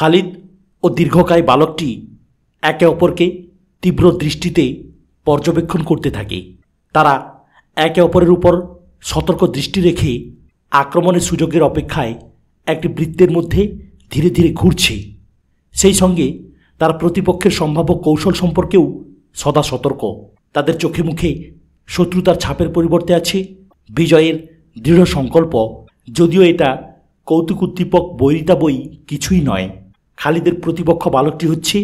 খালিদ ও দীর্ঘকায় বালকটি একে অপরকে তীব্র দৃষ্টিতে পর্যবেক্ষণ করতে থাকে। তারা একে অপরের উপর সতর্ক দৃষ্টি রেখে আক্রমণের সুযোগের অপেক্ষায় একটি বৃত্তের মধ্যে ধীরে ধীরে ঘুরছে। সেই সঙ্গে তারা প্রতিপক্ষের সম্ভাব্য কৌশল সম্পর্কেও সদা সতর্ক। তাদের চোখে মুখে শত্রুতার ছাপের পরিবর্তে আছে বিজয়ের দৃঢ় সংকল্প, যদিও এটা কৌতুক উদ্দীপক বৈরিতা বই কিছুই নয়। খালিদের প্রতিপক্ষ বালকটি হচ্ছে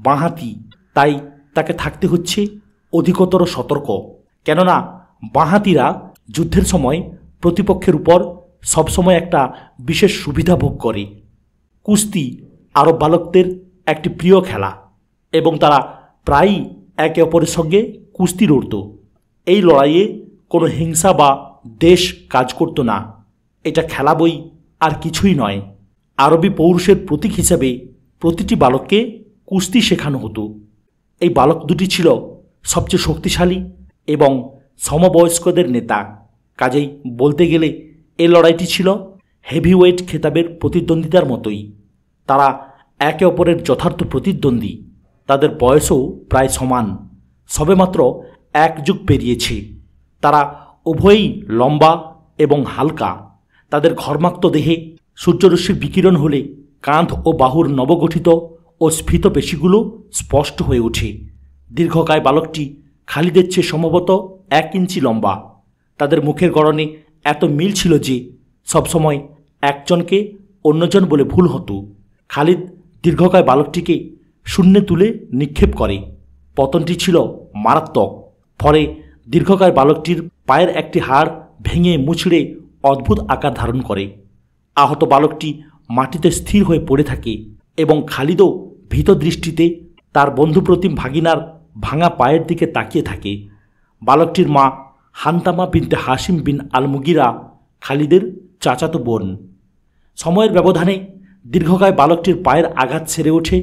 বাঁহাতি, তাই তাকে থাকতে হচ্ছে অধিকতর সতর্ক। কেননা বাঁহাতিরা যুদ্ধের সময় প্রতিপক্ষের উপর সবসময় একটা বিশেষ সুবিধা ভোগ করে। কুস্তি আরব বালকদের একটি প্রিয় খেলা এবং তারা প্রায়ই একে অপরের সঙ্গে কুস্তি লড়ত। এই লড়াইয়ে কোনো হিংসা বা দেশ কাজ করত না। এটা খেলা বই আর কিছুই নয়। আরবি পৌরুষের প্রতীক হিসাবে প্রতিটি বালককে কুস্তি শেখানো হতো। এই বালক দুটি ছিল সবচেয়ে শক্তিশালী এবং সমবয়স্কদের নেতা। কাজেই বলতে গেলে এই লড়াইটি ছিল হেভিওয়েট খেতাবের প্রতিদ্বন্দ্বিতার মতোই। তারা একে অপরের যথার্থ প্রতিদ্বন্দ্বী। তাদের বয়সও প্রায় সমান, সবেমাত্র এক যুগ পেরিয়েছে। তারা উভয়ই লম্বা এবং হালকা। তাদের ঘর্মাক্ত দেহে সূর্যরশ্মির বিকিরণ হলে কাঁধ ও বাহুর নবগঠিত ও স্ফীত পেশিগুলো স্পষ্ট হয়ে ওঠে। দীর্ঘকায় বালকটি খালিদের চেয়ে সম্ভবত 1 ইঞ্চি লম্বা। তাদের মুখের গড়নে এত মিল ছিল যে সবসময় একজনকে অন্যজন বলে ভুল হতো। খালিদ দীর্ঘকায় বালকটিকে শূন্যে তুলে নিক্ষেপ করে। পতনটি ছিল মারাত্মক। ফলে দীর্ঘকায় বালকটির পায়ের একটি হাড় ভেঙে মুচড়ে অদ্ভুত আকার ধারণ করে। আহত বালকটি মাটিতে স্থির হয়ে পড়ে থাকে এবং খালিদও ভীত দৃষ্টিতে তার বন্ধুপ্রতিম ভাগিনার ভাঙা পায়ের দিকে তাকিয়ে থাকে। বালকটির মা হান্তামা বিনতে হাসিম বিন আল মুগিরা খালিদের চাচাতো বোন। সময়ের ব্যবধানে দীর্ঘকায় বালকটির পায়ের আঘাত সেরে ওঠে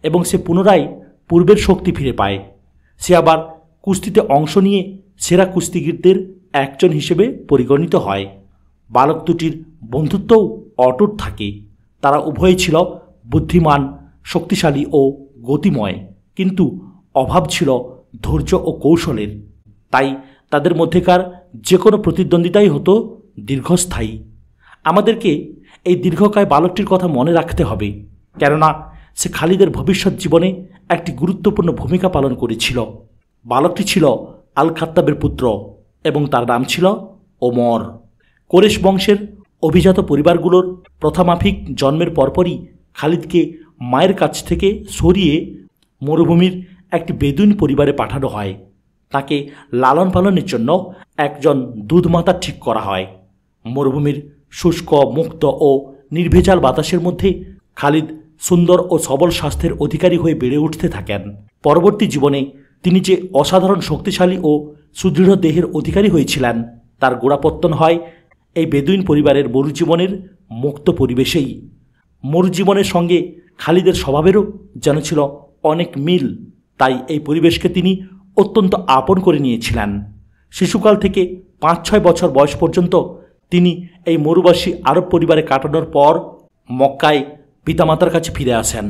এবং সে পুনরায় পূর্বের শক্তি ফিরে পায়। সে আবার কুস্তিতে অংশ নিয়ে সেরা কুস্তিগীরদের একজন হিসেবে পরিগণিত হয়। বালক দুটির বন্ধুত্বও অটুট থাকে। তারা উভয়ই ছিল বুদ্ধিমান, শক্তিশালী ও গতিময়, কিন্তু অভাব ছিল ধৈর্য ও কৌশলের। তাই তাদের মধ্যেকার যে কোনো প্রতিদ্বন্দ্বিতাই হতো দীর্ঘস্থায়ী। আমাদেরকে এই দীর্ঘকায় বালকটির কথা মনে রাখতে হবে, কেননা সে খালিদের ভবিষ্যৎ জীবনে একটি গুরুত্বপূর্ণ ভূমিকা পালন করেছিল। বালকটি ছিল আল খাত্তাবের পুত্র এবং তার নাম ছিল ওমর। কোরেশ বংশের অভিজাত পরিবারগুলোর প্রথামাফিক জন্মের পরপরই খালিদকে মায়ের কাছ থেকে সরিয়ে মরুভূমির একটি বেদুইন পরিবারে পাঠানো হয়। তাকে লালন পালনের জন্য একজন দুধমাতা ঠিক করা হয়। মরুভূমির শুষ্ক, মুক্ত ও নির্ভেজাল বাতাসের মধ্যে খালিদ সুন্দর ও সবল স্বাস্থ্যের অধিকারী হয়ে বেড়ে উঠতে থাকেন। পরবর্তী জীবনে তিনি যে অসাধারণ শক্তিশালী ও সুদৃঢ় দেহের অধিকারী হয়েছিলেন তার গোড়াপত্তন হয় এই বেদুইন পরিবারের মরুজীবনের মুক্ত পরিবেশেই। মরুজীবনের সঙ্গে খালিদের স্বভাবেরও যেন ছিল অনেক মিল, তাই এই পরিবেশকে তিনি অত্যন্ত আপন করে নিয়েছিলেন। শিশুকাল থেকে 5-6 বছর বয়স পর্যন্ত তিনি এই মরুবাসী আরব পরিবারে কাটানোর পর মক্কায় পিতামাতার কাছে ফিরে আসেন।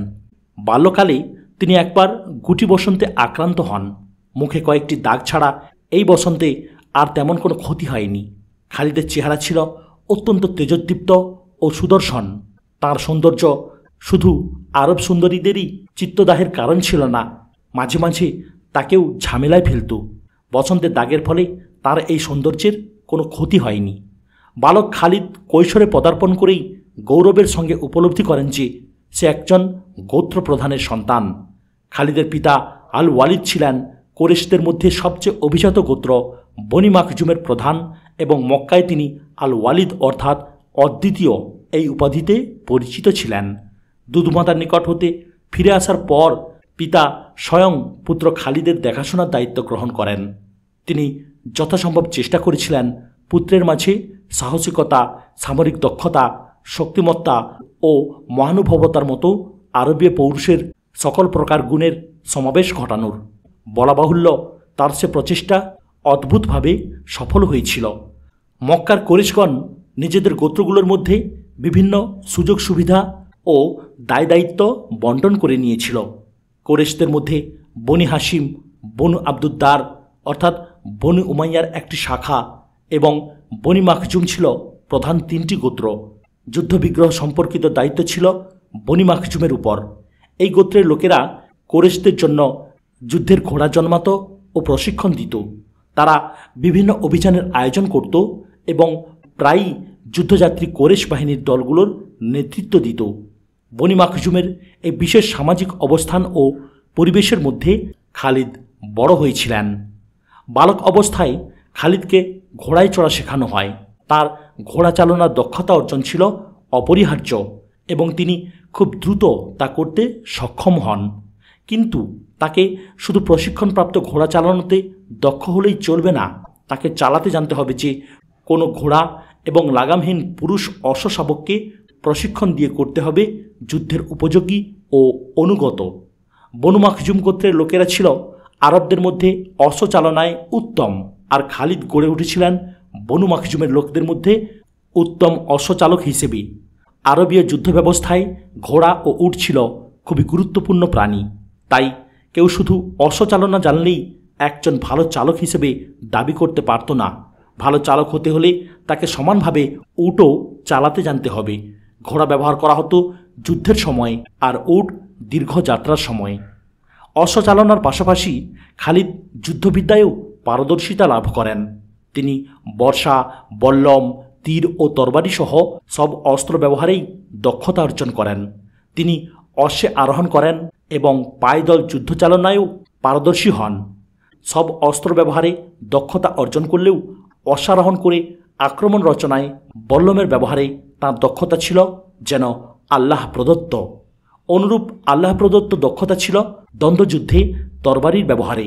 বাল্যকালে তিনি একবার গুটি বসন্তে আক্রান্ত হন। মুখে কয়েকটি দাগ ছাড়া এই বসন্তে আর তেমন কোনো ক্ষতি হয়নি। খালিদের চেহারা ছিল অত্যন্ত তেজোদ্দীপ্ত ও সুদর্শন। তার সৌন্দর্য শুধু আরব সুন্দরীদেরই চিত্তদাহের কারণ ছিল না, মাঝে মাঝে তাকেও ঝামেলায় ফেলত। বসন্তের দাগের ফলে তার এই সৌন্দর্যের কোনো ক্ষতি হয়নি। বালক খালিদ কৈশোরে পদার্পণ করেই গৌরবের সঙ্গে উপলব্ধি করেন যে সে একজন গোত্র প্রধানের সন্তান। খালিদের পিতা আল ওয়ালিদ ছিলেন কোরেশদের মধ্যে সবচেয়ে অভিজাত গোত্র বনি মাখজুমের প্রধান এবং মক্কায় তিনি আল ওয়ালিদ অর্থাৎ অদ্বিতীয় এই উপাধিতে পরিচিত ছিলেন। দুধমাতার নিকট হতে ফিরে আসার পর পিতা স্বয়ং পুত্র খালিদের দেখাশোনার দায়িত্ব গ্রহণ করেন। তিনি যথাসম্ভব চেষ্টা করেছিলেন পুত্রের মাঝে সাহসিকতা, সামরিক দক্ষতা, শক্তিমত্তা ও মহানুভবতার মতো আরবীয় পৌরুষের সকল প্রকার গুণের সমাবেশ ঘটানোর। বলা বাহুল্য তার সে প্রচেষ্টা অদ্ভুতভাবে সফল হয়েছিল। মক্কার কোরেশগণ নিজেদের গোত্রগুলোর মধ্যে বিভিন্ন সুযোগ সুবিধা ও দায় দায়িত্ব বন্টন করে নিয়েছিল। কোরেশদের মধ্যে বনি হাসিম, বনু আব্দুদ্দার অর্থাৎ বনু উমাইয়ার একটি শাখা এবং বনি মাখজুম ছিল প্রধান তিনটি গোত্র। যুদ্ধবিগ্রহ সম্পর্কিত দায়িত্ব ছিল বনি মাখজুমের উপর। এই গোত্রের লোকেরা কোরেশদের জন্য যুদ্ধের ঘোড়া জন্মাত ও প্রশিক্ষণ দিত। তারা বিভিন্ন অভিযানের আয়োজন করত এবং প্রায়ই যুদ্ধযাত্রী কোরেশ বাহিনীর দলগুলোর নেতৃত্ব দিত। বনি মাখজুমের এই বিশেষ সামাজিক অবস্থান ও পরিবেশের মধ্যে খালিদ বড় হয়েছিলেন। বালক অবস্থায় খালিদকে ঘোড়ায় চড়া শেখানো হয়। তার ঘোড়া চালনার দক্ষতা অর্জন ছিল অপরিহার্য এবং তিনি খুব দ্রুত তা করতে সক্ষম হন। কিন্তু তাকে শুধু প্রশিক্ষণপ্রাপ্ত ঘোড়া চালানোতে দক্ষ হলেই চলবে না, তাকে চালাতে জানতে হবে যে কোনো ঘোড়া এবং লাগামহীন পুরুষ অশ্বশাবককে প্রশিক্ষণ দিয়ে করতে হবে যুদ্ধের উপযোগী ও অনুগত। বনু মাখজুম গোত্রের লোকেরা ছিল আরবদের মধ্যে অশ্ব চালনায় উত্তম, আর খালিদ গড়ে উঠেছিলেন বনু মাখজুমের লোকদের মধ্যে উত্তম অশ্বচালক হিসেবে। আরবীয় যুদ্ধ ব্যবস্থায় ঘোড়া ও উট ছিল খুবই গুরুত্বপূর্ণ প্রাণী। তাই কেউ শুধু অশ্বচালনা জানলেই একজন ভালো চালক হিসেবে দাবি করতে পারত না। ভালো চালক হতে হলে তাকে সমানভাবে উটও চালাতে জানতে হবে। ঘোড়া ব্যবহার করা হতো যুদ্ধের সময় আর উট দীর্ঘ যাত্রার সময়। অশ্বচালনার পাশাপাশি খালিদ যুদ্ধবিদ্যায়ও পারদর্শিতা লাভ করেন। তিনি বর্শা, বল্লম, তীর ও তরবারি সহ সব অস্ত্র ব্যবহারেই দক্ষতা অর্জন করেন। তিনি অশ্বে আরোহণ করেন এবং পায়দল যুদ্ধ চালনায়ও পারদর্শী হন। সব অস্ত্র ব্যবহারে দক্ষতা অর্জন করলেও অশ্বারোহণ করে আক্রমণ রচনায় বল্লমের ব্যবহারে তাঁর দক্ষতা ছিল যেন আল্লাহ প্রদত্ত। অনুরূপ আল্লাহ প্রদত্ত দক্ষতা ছিল দ্বন্দ্বযুদ্ধে তরবারির ব্যবহারে।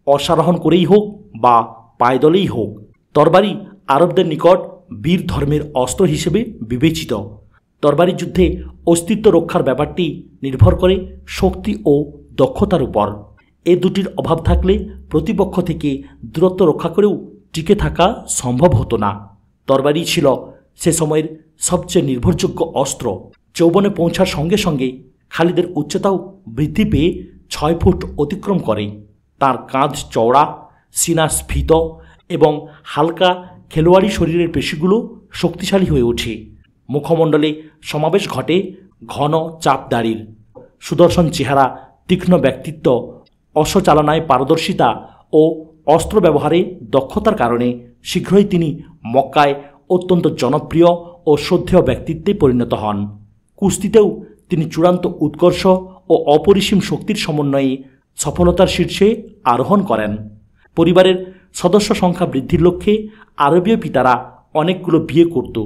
অশ্বারোহণ করেই হোক বা পায়দলেই হোক, তরবারি আরবদের নিকট বীর ধর্মের অস্ত্র হিসেবে বিবেচিত। তরবারি যুদ্ধে অস্তিত্ব রক্ষার ব্যাপারটি নির্ভর করে শক্তি ও দক্ষতার উপর। এ দুটির অভাব থাকলে প্রতিপক্ষ থেকে দূরত্ব রক্ষা করেও টিকে থাকা সম্ভব হতো না। তরবারি ছিল সে সময়ের সবচেয়ে নির্ভরযোগ্য অস্ত্র। যৌবনে পৌঁছার সঙ্গে সঙ্গে খালিদের উচ্চতাও বৃদ্ধি পেয়ে 6 ফুট অতিক্রম করে। তার কাঁধ চওড়া, সিনা স্ফীত এবং হালকা খেলোয়াড়ি শরীরের পেশিগুলো শক্তিশালী হয়ে ওঠে। মুখমণ্ডলে সমাবেশ ঘটে ঘন চাপ দাড়ির। সুদর্শন চেহারা, তীক্ষ্ণ ব্যক্তিত্ব, অশ্বচালনায় পারদর্শিতা ও অস্ত্র ব্যবহারে দক্ষতার কারণে শীঘ্রই তিনি মক্কায় অত্যন্ত জনপ্রিয় ও শ্রদ্ধেয় ব্যক্তিত্বে পরিণত হন। কুস্তিতেও তিনি চূড়ান্ত উৎকর্ষ ও অপরিসীম শক্তির সমন্বয়ে সফলতার শীর্ষে আরোহণ করেন। পরিবারের সদস্য সংখ্যা বৃদ্ধির লক্ষ্যে আরবীয় পিতারা অনেকগুলো বিয়ে করত।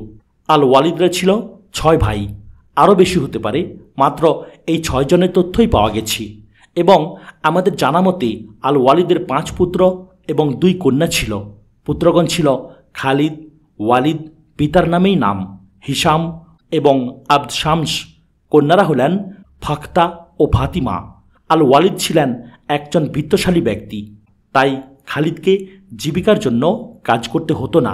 আল ওয়ালিদরা ছিল 6 ভাই, আরও বেশি হতে পারে, মাত্র এই 6 জনের তথ্যই পাওয়া গেছে। এবং আমাদের জানা মতে আল ওয়ালিদের 5 পুত্র এবং 2 কন্যা ছিল। পুত্রগণ ছিল খালিদ, ওয়ালিদ পিতার নামেই নাম, হিসাম এবং আব্দ শামস। কন্যারা হলেন ফাখতা ও ফাতিমা। আল ওয়ালিদ ছিলেন একজন বিত্তশালী ব্যক্তি, তাই খালিদকে জীবিকার জন্য কাজ করতে হতো না।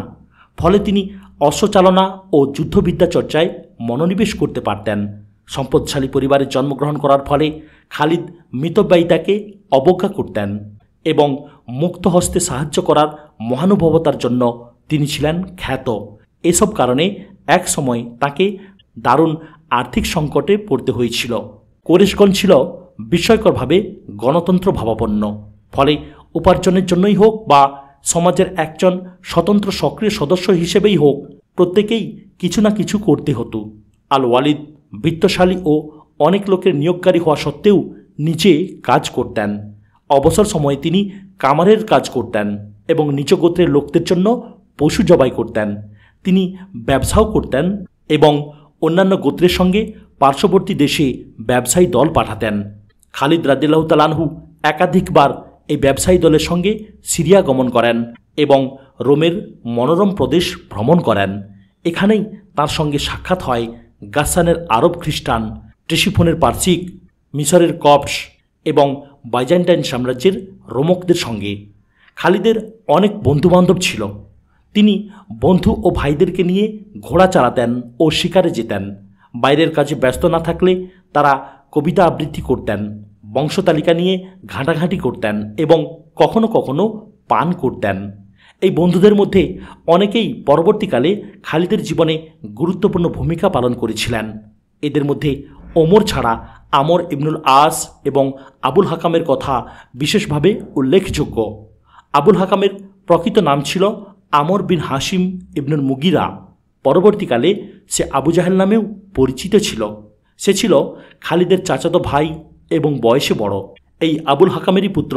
ফলে তিনি অশ্বচালনা ও যুদ্ধবিদ্যা চর্চায় মনোনিবেশ করতে পারতেন। সম্পদশালী পরিবারে জন্মগ্রহণ করার ফলে খালিদ মিতব্যয়িতাকে অবজ্ঞা করতেন এবং মুক্ত হস্তে সাহায্য করার মহানুভবতার জন্য তিনি ছিলেন খ্যাত। এসব কারণে এক সময় তাকে দারুণ আর্থিক সংকটে পড়তে হয়েছিল। কোরেশগণ ছিল বিস্ময়করভাবে গণতন্ত্র ভাবাপন্ন। ফলে উপার্জনের জন্যই হোক বা সমাজের একজন স্বতন্ত্র সক্রিয় সদস্য হিসেবেই হোক, প্রত্যেকেই কিছু না কিছু করতে হতো। আল ওয়ালিদ বিত্তশালী ও অনেক লোকের নিয়োগকারী হওয়া সত্ত্বেও নিজে কাজ করতেন। অবসর সময়ে তিনি কামারের কাজ করতেন এবং নিজ গোত্রের লোকদের জন্য পশু জবাই করতেন। তিনি ব্যবসাও করতেন এবং অন্যান্য গোত্রের সঙ্গে পার্শ্ববর্তী দেশে ব্যবসায়ী দল পাঠাতেন। খালিদ রাদিয়াল্লাহু তাআলা আনহু একাধিকবার এই ব্যবসায়ী দলের সঙ্গে সিরিয়া গমন করেন এবং রোমের মনোরম প্রদেশ ভ্রমণ করেন। এখানেই তার সঙ্গে সাক্ষাৎ হয় গাসানের আরব খ্রিস্টান, ট্রেসিফোনের পার্সিক, মিশরের কপ্টস এবং বাইজেন্টাইন সাম্রাজ্যের রোমকদের সঙ্গে। খালিদের অনেক বন্ধুবান্ধব ছিল। তিনি বন্ধু ও ভাইদেরকে নিয়ে ঘোড়া চালাতেন ও শিকারে যেতেন। বাইরের কাজে ব্যস্ত না থাকলে তারা কবিতা আবৃত্তি করতেন, বংশতালিকা নিয়ে ঘাঁটাঘাঁটি করতেন এবং কখনো কখনো পান করতেন। এই বন্ধুদের মধ্যে অনেকেই পরবর্তীকালে খালিদের জীবনে গুরুত্বপূর্ণ ভূমিকা পালন করেছিলেন। এদের মধ্যে ওমর ছাড়া আমর ইবনুল আস এবং আবুল হাকামের কথা বিশেষভাবে উল্লেখযোগ্য। আবুল হাকামের প্রকৃত নাম ছিল আমর বিন হাশিম ইবনুল মুগিরা। পরবর্তীকালে সে আবু জাহেল নামেও পরিচিত ছিল। সে ছিল খালিদের চাচাতো ভাই এবং বয়সে বড়। এই আবুল হাকামেরই পুত্র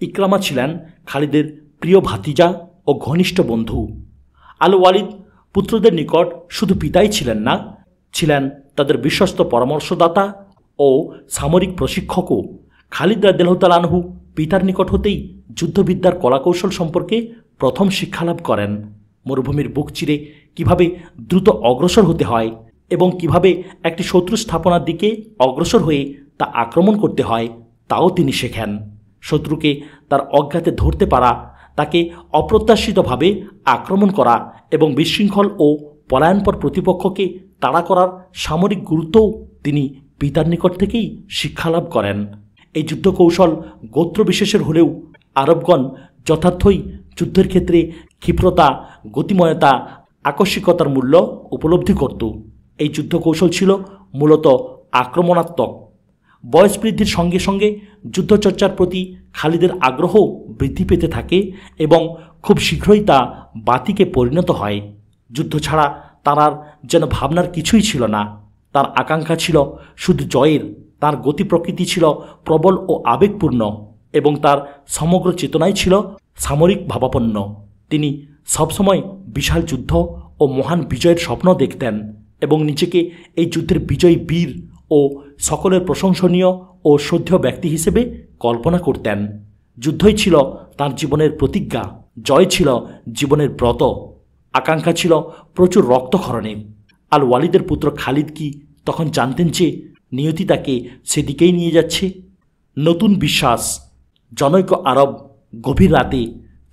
ইকরামা ছিলেন খালিদের প্রিয় ভাতিজা ও ঘনিষ্ঠ বন্ধু। আল ওয়ালিদ পুত্রদের নিকট শুধু পিতাই ছিলেন না, ছিলেন তাদের বিশ্বস্ত পরামর্শদাতা ও সামরিক প্রশিক্ষকও। খালিদ রাদিয়াল্লাহু তাআলা আনহু পিতার নিকট হতেই যুদ্ধবিদ্যার কলাকৌশল সম্পর্কে প্রথম শিক্ষালাভ করেন। মরুভূমির বুক চিরে কিভাবে দ্রুত অগ্রসর হতে হয় এবং কিভাবে একটি শত্রু স্থাপনার দিকে অগ্রসর হয়ে তা আক্রমণ করতে হয় তাও তিনি শেখেন। শত্রুকে তার অজ্ঞাতে ধরতে পারা, তাকে অপ্রত্যাশিতভাবে আক্রমণ করা এবং বিশৃঙ্খল ও পলায়নপর প্রতিপক্ষকে তাড়া করার সামরিক গুরুত্বও তিনি পিতার নিকট থেকেই শিক্ষালাভ করেন। এই যুদ্ধকৌশল গোত্রবিশেষের হলেও আরবগণ যথার্থই যুদ্ধের ক্ষেত্রে ক্ষিপ্রতা, গতিময়তা, আকস্মিকতার মূল্য উপলব্ধি করত। এই যুদ্ধকৌশল ছিল মূলত আক্রমণাত্মক। বয়স বৃদ্ধির সঙ্গে সঙ্গে যুদ্ধচর্চার প্রতি খালিদের আগ্রহ বৃদ্ধি পেতে থাকে এবং খুব শীঘ্রই তা বাতিকে পরিণত হয়। যুদ্ধ ছাড়া তার আর যেন ভাবনার কিছুই ছিল না। তার আকাঙ্ক্ষা ছিল শুধু জয়ের। তার গতি প্রকৃতি ছিল প্রবল ও আবেগপূর্ণ এবং তার সমগ্র চেতনাই ছিল সামরিক ভাবাপন্ন। তিনি সবসময় বিশাল যুদ্ধ ও মহান বিজয়ের স্বপ্ন দেখতেন এবং নিজেকে এই যুদ্ধের বিজয়ী বীর ও সকলের প্রশংসনীয় ও শ্রদ্ধেয় ব্যক্তি হিসেবে কল্পনা করতেন। যুদ্ধই ছিল তার জীবনের প্রতিজ্ঞা, জয় ছিল জীবনের ব্রত, আকাঙ্ক্ষা ছিল প্রচুর রক্তক্ষরণের। আল ওয়ালিদের পুত্র খালিদ কি তখন জানতেন যে নিয়তি তাকে সেদিকেই নিয়ে যাচ্ছে? নতুন বিশ্বাস। জনৈক আরব গভীর রাতে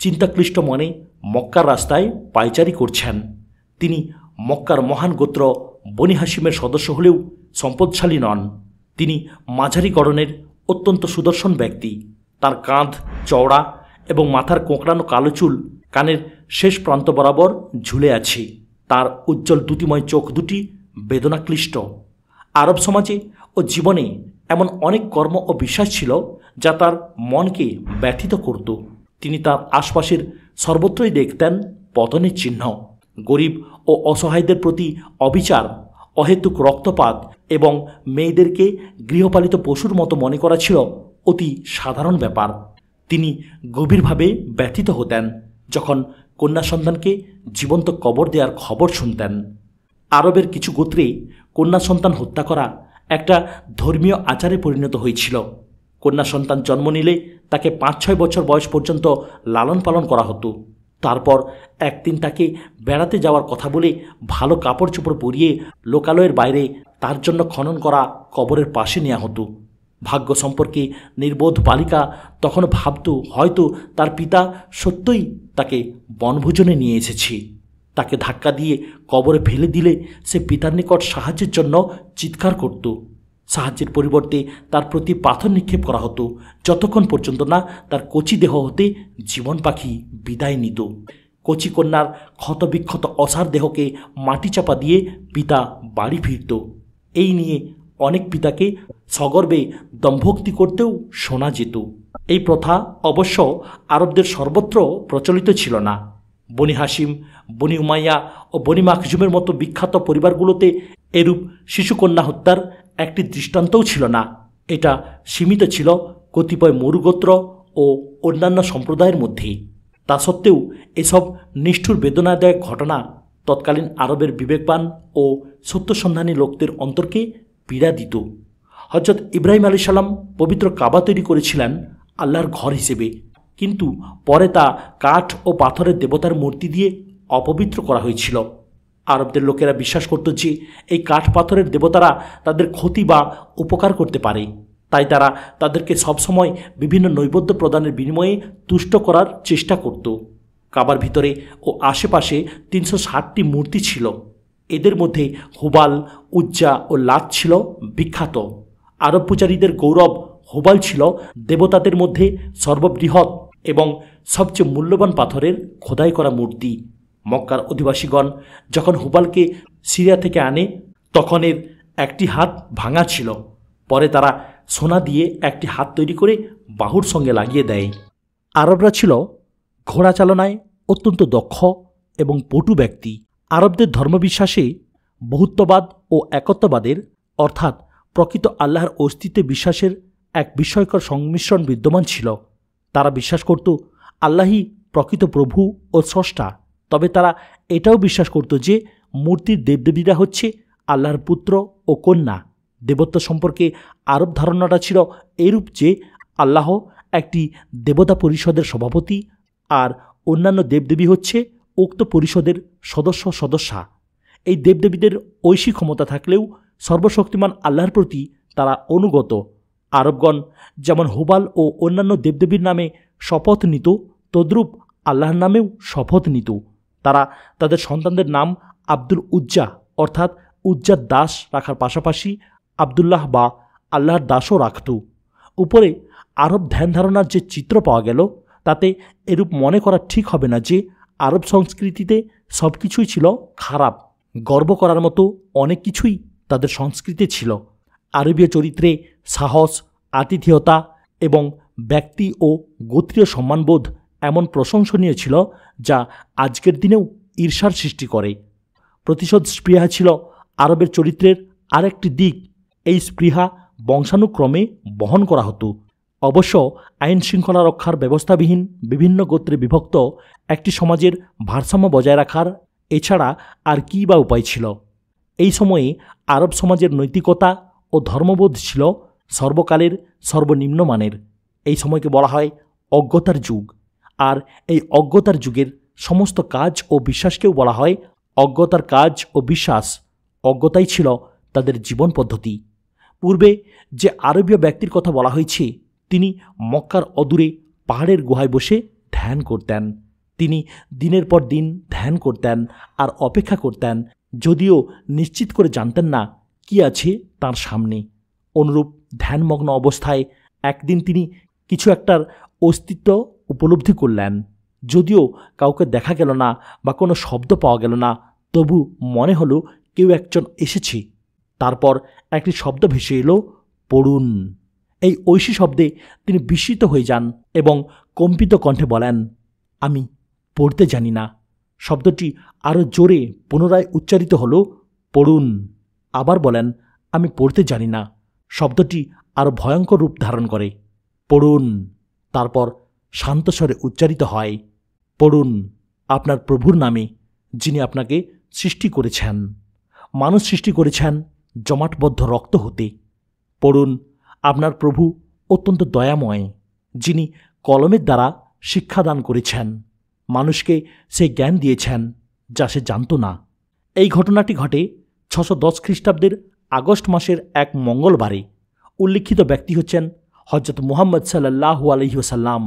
চিন্তাক্লিষ্ট মনে মক্কার রাস্তায় পায়চারি করছেন। তিনি মক্কার মহান গোত্র বনি হাশিমের সদস্য হলেও সম্পদশালী নন। তিনি মাঝারি গড়নের অত্যন্ত সুদর্শন ব্যক্তি। তার কাঁধ চওড়া এবং মাথার কোঁকড়ানো কালো চুল কানের শেষ প্রান্ত বরাবর ঝুলে আছে। তার উজ্জ্বল দ্যুতিময় চোখ দুটি বেদনাক্লিষ্ট। আরব সমাজে ও জীবনে এমন অনেক কর্ম ও বিশ্বাস ছিল যা তার মনকে ব্যথিত করত। তিনি তার আশপাশের সর্বত্রই দেখতেন পতনের চিহ্ন। গরিব ও অসহায়দের প্রতি অবিচার, অহেতুক রক্তপাত এবং মেয়েদেরকে গৃহপালিত পশুর মতো মনে করা ছিল অতি সাধারণ ব্যাপার। তিনি গভীরভাবে ব্যথিত হতেন যখন কন্যা সন্তানকে জীবন্ত কবর দেওয়ার খবর শুনতেন। আরবের কিছু গোত্রে কন্যা সন্তান হত্যা করা একটা ধর্মীয় আচারে পরিণত হয়েছিল। কন্যা সন্তান জন্ম নিলে তাকে 5-6 বছর বয়স পর্যন্ত লালন পালন করা হতো। তারপর একদিন তাকে বেড়াতে যাওয়ার কথা বলে ভালো কাপড় চোপড় পরিয়ে লোকালয়ের বাইরে তার জন্য খনন করা কবরের পাশে নেওয়া হতো। ভাগ্য সম্পর্কে নির্বোধ বালিকা তখন ভাবত হয়তো তার পিতা সত্যই তাকে বনভোজনে নিয়ে এসেছে। তাকে ধাক্কা দিয়ে কবরে ফেলে দিলে সে পিতার নিকট সাহায্যের জন্য চিৎকার করত। সাহায্যের পরিবর্তে তার প্রতি পাথর নিক্ষেপ করা হতো যতক্ষণ পর্যন্ত না তার কচি দেহ হতে জীবন পাখি বিদায় নিত। কচি কন্যার ক্ষতবিক্ষত অসার দেহকে মাটি চাপা দিয়ে পিতা বাড়ি ফিরত। এই নিয়ে অনেক পিতাকে সগর্বে দম্ভক্তি করতেও শোনা যেত। এই প্রথা অবশ্য আরবদের সর্বত্র প্রচলিত ছিল না। বনি হাশিম, বনি উমাইয়া ও বনি মাখজুমের মতো বিখ্যাত পরিবারগুলোতে এরূপ শিশুকন্যা হত্যার একটি দৃষ্টান্তও ছিল না। এটা সীমিত ছিল কতিপয় মরুগোত্র ও অন্যান্য সম্প্রদায়ের মধ্যে। তা সত্ত্বেও এসব নিষ্ঠুর বেদনাদায়ক ঘটনা তৎকালীন আরবের বিবেকবান ও সত্যসন্ধানী লোকদের অন্তরকে পীড়া দিত। হযরত ইব্রাহিম আলাইহিস সালাম পবিত্র কাবা তৈরি করেছিলেন আল্লাহর ঘর হিসেবে, কিন্তু পরে তা কাঠ ও পাথরের দেবতার মূর্তি দিয়ে অপবিত্র করা হয়েছিল। আরবদের লোকেরা বিশ্বাস করত যে এই কাঠ পাথরের দেবতারা তাদের ক্ষতি বা উপকার করতে পারে, তাই তারা তাদেরকে সবসময় বিভিন্ন নৈবেদ্য প্রদানের বিনিময়ে তুষ্ট করার চেষ্টা করত। কাবার ভিতরে ও আশেপাশে 360টি মূর্তি ছিল। এদের মধ্যে হুবাল, উজ্জা ও লাত ছিল বিখ্যাত। আরব পূজারীদের গৌরব হুবাল ছিল দেবতাদের মধ্যে সর্ববৃহৎ এবং সবচেয়ে মূল্যবান পাথরের খোদাই করা মূর্তি। মক্কার অধিবাসীগণ যখন হুবালকে সিরিয়া থেকে আনে তখন এর একটি হাত ভাঙা ছিল। পরে তারা সোনা দিয়ে একটি হাত তৈরি করে বাহুর সঙ্গে লাগিয়ে দেয়। আরবরা ছিল ঘোড়া চালনায় অত্যন্ত দক্ষ এবং পটু ব্যক্তি। আরবদের ধর্মবিশ্বাসে বহুত্ববাদ ও একত্ববাদের অর্থাৎ প্রকৃত আল্লাহর অস্তিত্বে বিশ্বাসের এক বিস্ময়কর সংমিশ্রণ বিদ্যমান ছিল। তারা বিশ্বাস করত আল্লাহই প্রকৃত প্রভু ও স্রষ্টা। তবে তারা এটাও বিশ্বাস করত যে মূর্তির দেবদেবীরা হচ্ছে আল্লাহর পুত্র ও কন্যা। দেবত্ব সম্পর্কে আরব ধারণাটা ছিল এরূপ যে আল্লাহ একটি দেবতা পরিষদের সভাপতি আর অন্যান্য দেবদেবী হচ্ছে উক্ত পরিষদের সদস্যা। এই দেবদেবীদের ঐশী ক্ষমতা থাকলেও সর্বশক্তিমান আল্লাহর প্রতি তারা অনুগত। আরবগণ যেমন হুবাল ও অন্যান্য দেবদেবীর নামে শপথ নিত, তদ্রূপ আল্লাহর নামেও শপথ নিত। তারা তাদের সন্তানদের নাম আব্দুল উজ্জা অর্থাৎ উজ্জার দাস রাখার পাশাপাশি আবদুল্লাহ বা আল্লাহর দাসও রাখত। উপরে আরব ধ্যান ধারণার যে চিত্র পাওয়া গেল তাতে এরূপ মনে করা ঠিক হবে না যে আরব সংস্কৃতিতে সব কিছুই ছিল খারাপ। গর্ব করার মতো অনেক কিছুই তাদের সংস্কৃতি ছিল। আরবীয় চরিত্রে সাহস, আতিথেয়তা এবং ব্যক্তি ও গোত্রীয় সম্মানবোধ এমন প্রশংসনীয় ছিল যা আজকের দিনেও ঈর্ষার সৃষ্টি করে। প্রতিশোধ স্পৃহা ছিল আরবের চরিত্রের আরেকটি দিক। এই স্পৃহা বংশানুক্রমে বহন করা হতো। অবশ্য আইন শৃঙ্খলা রক্ষার ব্যবস্থাবিহীন বিভিন্ন গোত্রে বিভক্ত একটি সমাজের ভারসাম্য বজায় রাখার এছাড়া আর কী বা উপায় ছিল? এই সময়ে আরব সমাজের নৈতিকতা ও ধর্মবোধ ছিল সর্বকালের সর্বনিম্ন মানের। এই সময়কে বলা হয় অজ্ঞতার যুগ। আর এই অজ্ঞতার যুগের সমস্ত কাজ ও বিশ্বাসকেও বলা হয় অজ্ঞতার কাজ ও বিশ্বাস। অজ্ঞতাই ছিল তাদের জীবন পদ্ধতি। পূর্বে যে আরবীয় ব্যক্তির কথা বলা হয়েছে তিনি মক্কার অদূরে পাহাড়ের গুহায় বসে ধ্যান করতেন। তিনি দিনের পর দিন ধ্যান করতেন আর অপেক্ষা করতেন, যদিও নিশ্চিত করে জানতেন না কি আছে তার সামনে। অনুরূপ ধ্যানমগ্ন অবস্থায় একদিন তিনি কিছু একটার অস্তিত্ব উপলব্ধি করলেন। যদিও কাউকে দেখা গেল না বা কোনো শব্দ পাওয়া গেল না, তবু মনে হলো কেউ একজন এসেছে। তারপর একটি শব্দ ভেসে এলো, পড়ুন। এই ঐশী শব্দে তিনি বিস্মিত হয়ে যান এবং কম্পিত কণ্ঠে বলেন, আমি পড়তে জানি না। শব্দটি আরও জোরে পুনরায় উচ্চারিত হলো, পড়ুন। আবার বলেন, আমি পড়তে জানি না। শব্দটি আরও ভয়ঙ্কর রূপ ধারণ করে, পড়ুন। তারপর শান্তস্বরে উচ্চারিত হয়, পড়ুন আপনার প্রভুর নামে, যিনি আপনাকে সৃষ্টি করেছেন। মানুষ সৃষ্টি করেছেন জমাটবদ্ধ রক্ত হতে। পড়ুন আপনার প্রভু অত্যন্ত দয়াময়, যিনি কলমের দ্বারা শিক্ষাদান করেছেন। মানুষকে সে জ্ঞান দিয়েছেন যা সে জানত না। এই ঘটনাটি ঘটে 610 খ্রিস্টাব্দের আগস্ট মাসের এক মঙ্গলবারে। উল্লিখিত ব্যক্তি হচ্ছেন হজরত মুহাম্মদ সাল্লাল্লাহু আলাইহি ওয়াসাল্লাম।